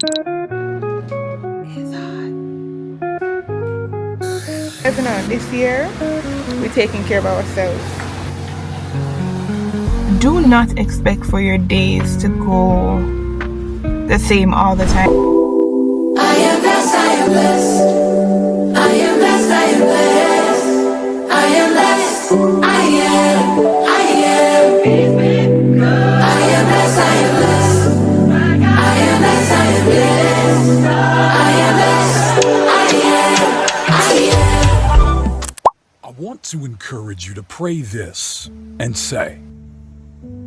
It's hot. Moving on, this year, we're taking care of ourselves. Do not expect for your days to go the same all the time. I am blessed, I am blessed. I am blessed, I am blessed. I am blessed, I am, I am. I am blessed, I am blessed. I am blessed, I am blessed. I am blessed, I am. I want to encourage you to pray this and say,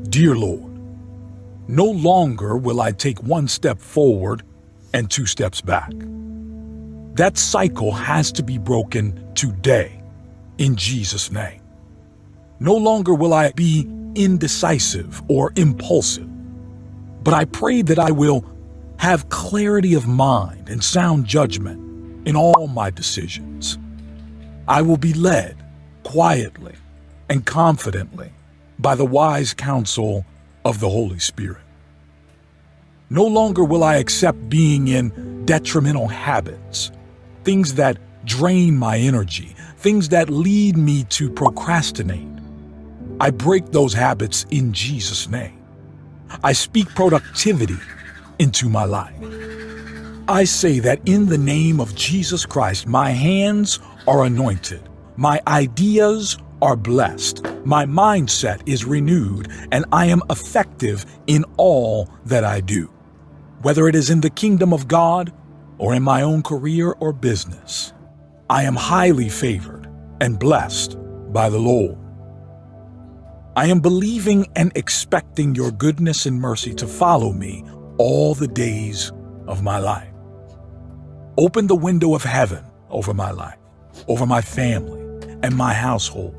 Dear Lord, no longer will I take one step forward and two steps back. That cycle has to be broken today in Jesus' name. No longer will I be indecisive or impulsive, but I pray that I will have clarity of mind and sound judgment in all my decisions. I will be led quietly and confidently by the wise counsel of the Holy Spirit. No longer will I accept being in detrimental habits, things that drain my energy, things that lead me to procrastinate. I break those habits in Jesus' name. I speak productivity into my life. I say that in the name of Jesus Christ, my hands are anointed, my ideas are blessed, my mindset is renewed, and I am effective in all that I do. Whether it is in the kingdom of God or in my own career or business, I am highly favored and blessed by the Lord. I am believing and expecting your goodness and mercy to follow me all the days of my life. Open the window of heaven over my life, over my family, and my household.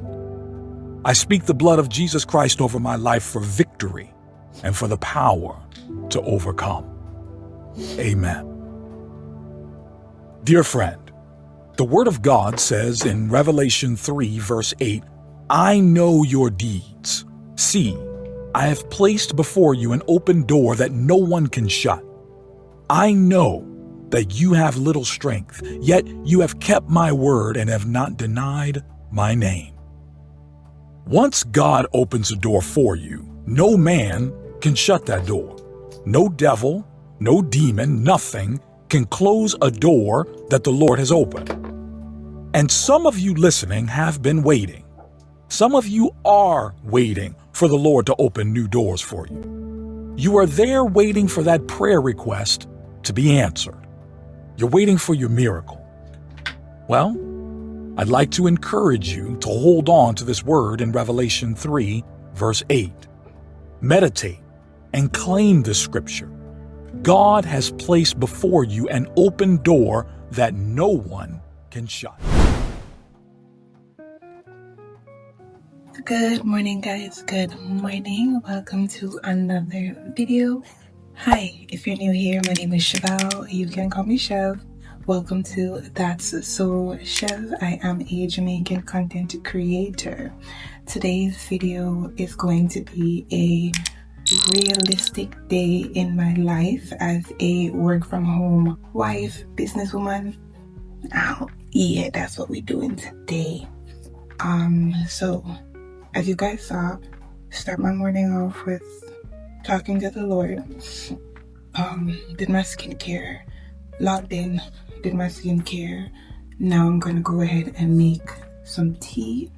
I speak the blood of Jesus Christ over my life for victory and for the power to overcome. Amen. Dear friend, the Word of God says in Revelation 3, verse 8, I know your deeds. See, I have placed before you an open door that no one can shut. I know that you have little strength, yet you have kept my word and have not denied my name. Once God opens a door for you, no man can shut that door. No devil, no demon, nothing can close a door that the Lord has opened. And some of you listening have been waiting. Some of you are waiting for the Lord to open new doors for you. You are there waiting for that prayer request to be answered. You're waiting for your miracle. Well, I'd like to encourage you to hold on to this word in Revelation 3, verse 8. Meditate and claim this scripture. God has placed before you an open door that no one can shut. Good morning, guys. Good morning. Welcome to another video. Hi, if you're new here, my name is Cheval. You can call me Chev. Welcome to That's So Chev. I am a Jamaican content creator. Today's video is going to be a realistic day in my life as a work from home wife, businesswoman. Yeah, that's what we're doing today. So as you guys saw, start my morning off with talking to the Lord. Did my skincare, logged in, did my skincare. Now I'm gonna go ahead and make some tea.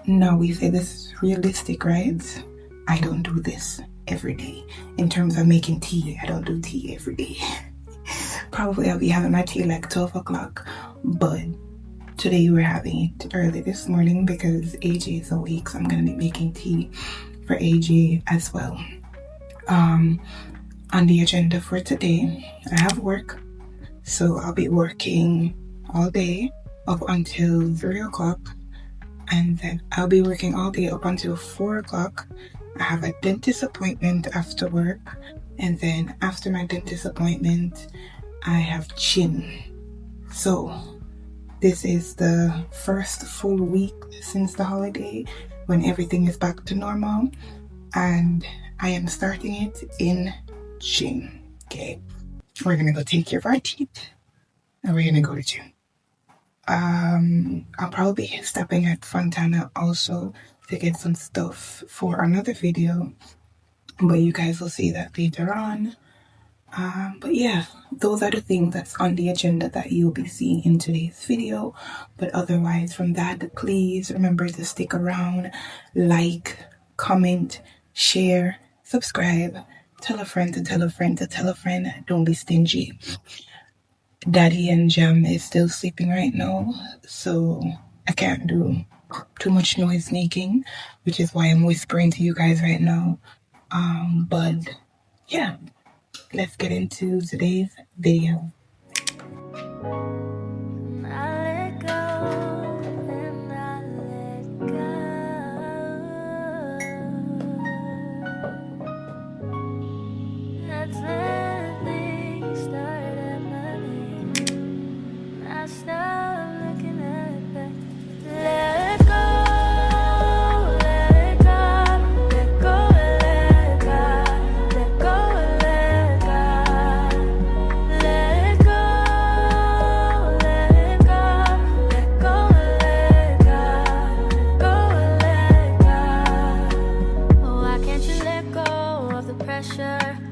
Now we say this is realistic, right? I don't do this every day. In terms of making tea, I don't do tea every day. Probably I'll be having my tea like 12 o'clock, but today we're having it early this morning because AJ is awake, so I'm gonna be making tea for AJ as well. On the agenda for today, I have work, so I'll be working all day up until 3 o'clock, and then I'll be working all day up until 4 o'clock. I have a dentist appointment after work, and then after my dentist appointment, I have gym. So this is the first full week since the holiday when everything is back to normal, and I am starting it in gym. Okay, We're gonna go take care of our teeth, and we're gonna go to gym. I'll probably be stopping at Fontana also to get some stuff for another video, but you guys will see that later on. But yeah, those are the things that's on the agenda that you'll be seeing in today's video. But otherwise, from that, please remember to stick around, like, comment, share, subscribe, tell a friend to tell a friend to tell a friend. Don't be stingy. Daddy and Jam is still sleeping right now, so I can't do too much noise making, which is why I'm whispering to you guys right now. But yeah, let's get into today's video.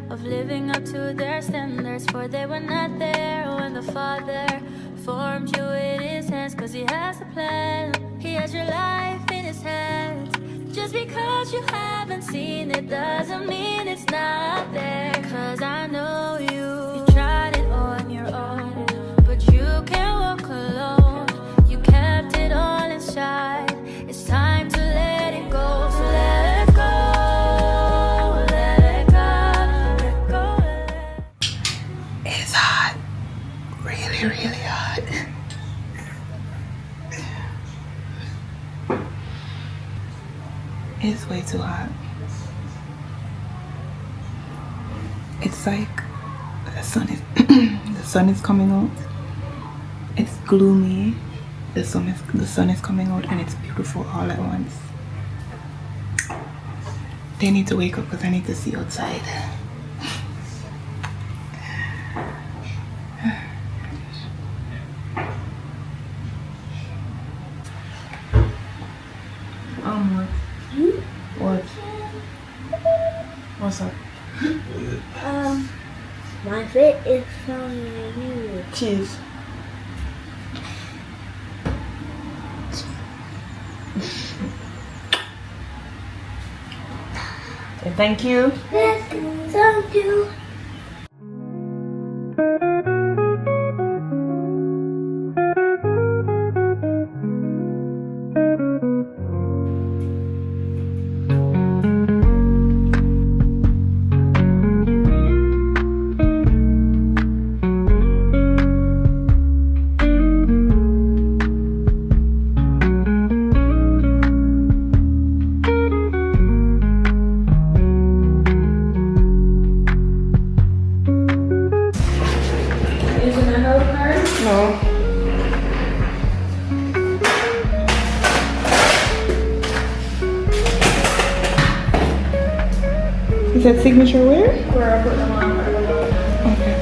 Of living up to their standards, for they were not there when the Father formed you in his hands, cause he has a plan. He has your life in his hands. Just because you haven't seen it doesn't mean it's not there, cause I know you tried it on your own, but you can't walk alone. You kept it all inside. It's time to let it go, so let it go. It's hot. Really, really hot. It's way too hot. It's like the sun is the sun is coming out. It's gloomy. The sun is coming out, and it's beautiful all at once. They need to wake up because I need to see outside. What? What's up? My fit is from you. Cheese. Thank you. Thank you. No. Is that signature where? Where I put them on. Okay.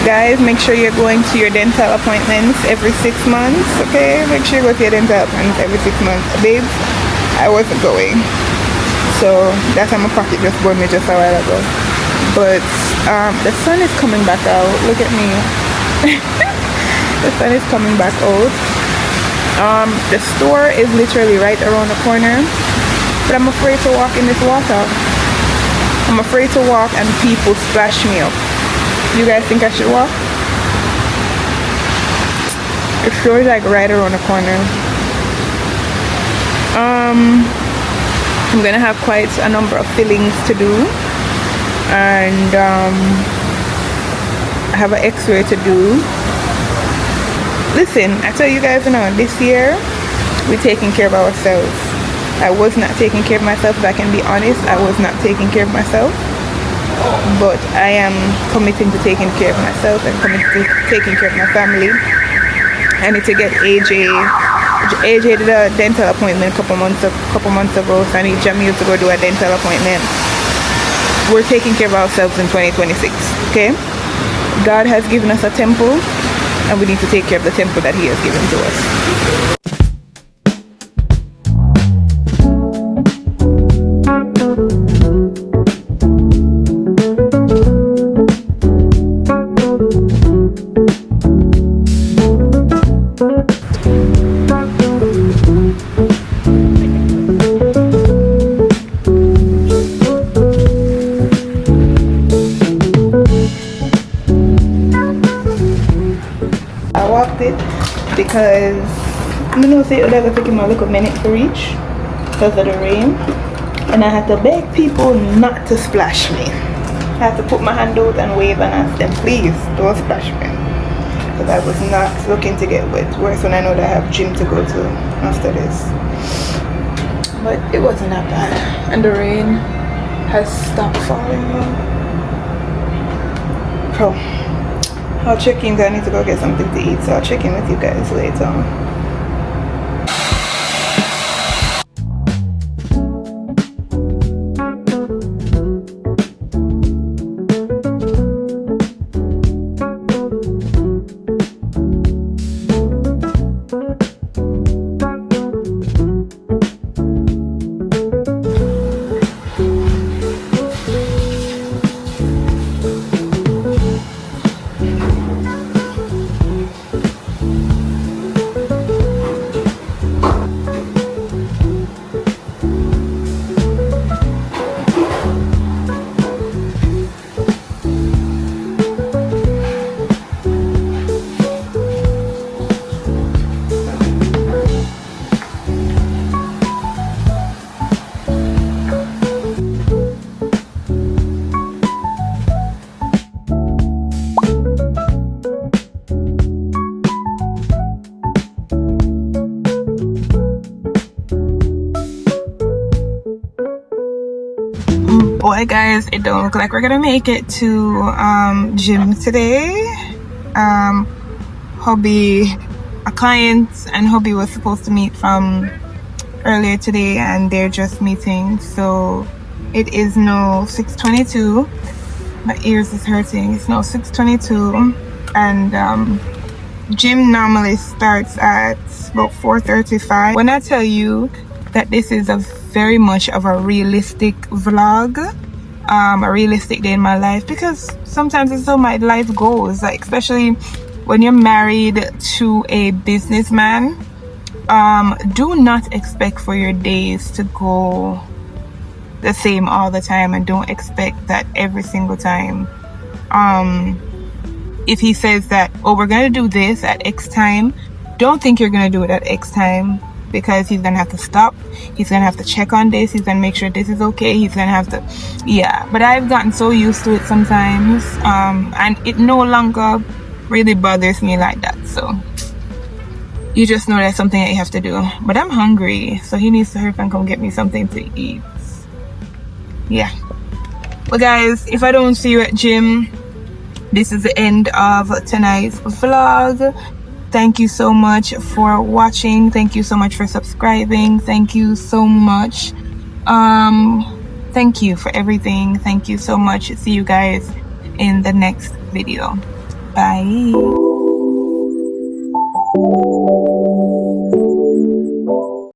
Guys, make sure you're going to your dental appointments every 6 months, okay? Make sure you go to your dental appointments every 6 months. Babes, I wasn't going. So that's how my pocket just burned me just a while ago. But the sun is coming back out. Look at me. The sun is coming back out. The store is literally right around the corner, but I'm afraid to walk in this water. I'm afraid to walk and people splash me up. You guys think I should walk? The store is like right around the corner. I'm gonna have quite a number of fillings to do, and I have an x-ray to do. Listen, I tell you guys now, this year we're taking care of ourselves. I was not taking care of myself. If I can be honest, I was not taking care of myself, but I am committing to taking care of myself and committing to taking care of my family. I need to get AJ did a dental appointment a couple months ago, so I need Jamil to go do a dental appointment. We're taking care of ourselves in 2026, okay? God has given us a temple, and we need to take care of the temple that He has given to us. Because I know say it would take him a little minute to reach because of the rain, and I had to beg people not to splash me. I had to put my hand out and wave and ask them, please don't splash me, because I was not looking to get wet. Worse when I know that I have gym to go to after this. But it wasn't that bad, and the rain has stopped falling now. So I'll check in. I need to go get something to eat, so I'll check in with you guys later on. Boy guys, it don't look like we're gonna make it to gym today. A client and hubby was supposed to meet from earlier today, and they're just meeting, so it is now 6:22. My ears is hurting. It's now 6:22, and gym normally starts at about 4:35. When I tell you that this is a very much of a realistic vlog, a realistic day in my life, because sometimes it's how my life goes, like especially when you're married to a businessman. Do not expect for your days to go the same all the time, and don't expect that every single time. If he says that, oh, we're gonna do this at X time, don't think you're gonna do it at X time, because he's gonna have to stop, he's gonna have to check on this, he's gonna make sure this is okay, he's gonna have to, yeah. But I've gotten so used to it sometimes, and it no longer really bothers me like that. So you just know that's something that you have to do. But I'm hungry, so he needs to hurry up and come get me something to eat. Yeah. But guys, if I don't see you at gym, this is the end of tonight's vlog. Thank you so much for watching. Thank you so much for subscribing. Thank you so much. Thank you for everything. Thank you so much. See you guys in the next video. Bye.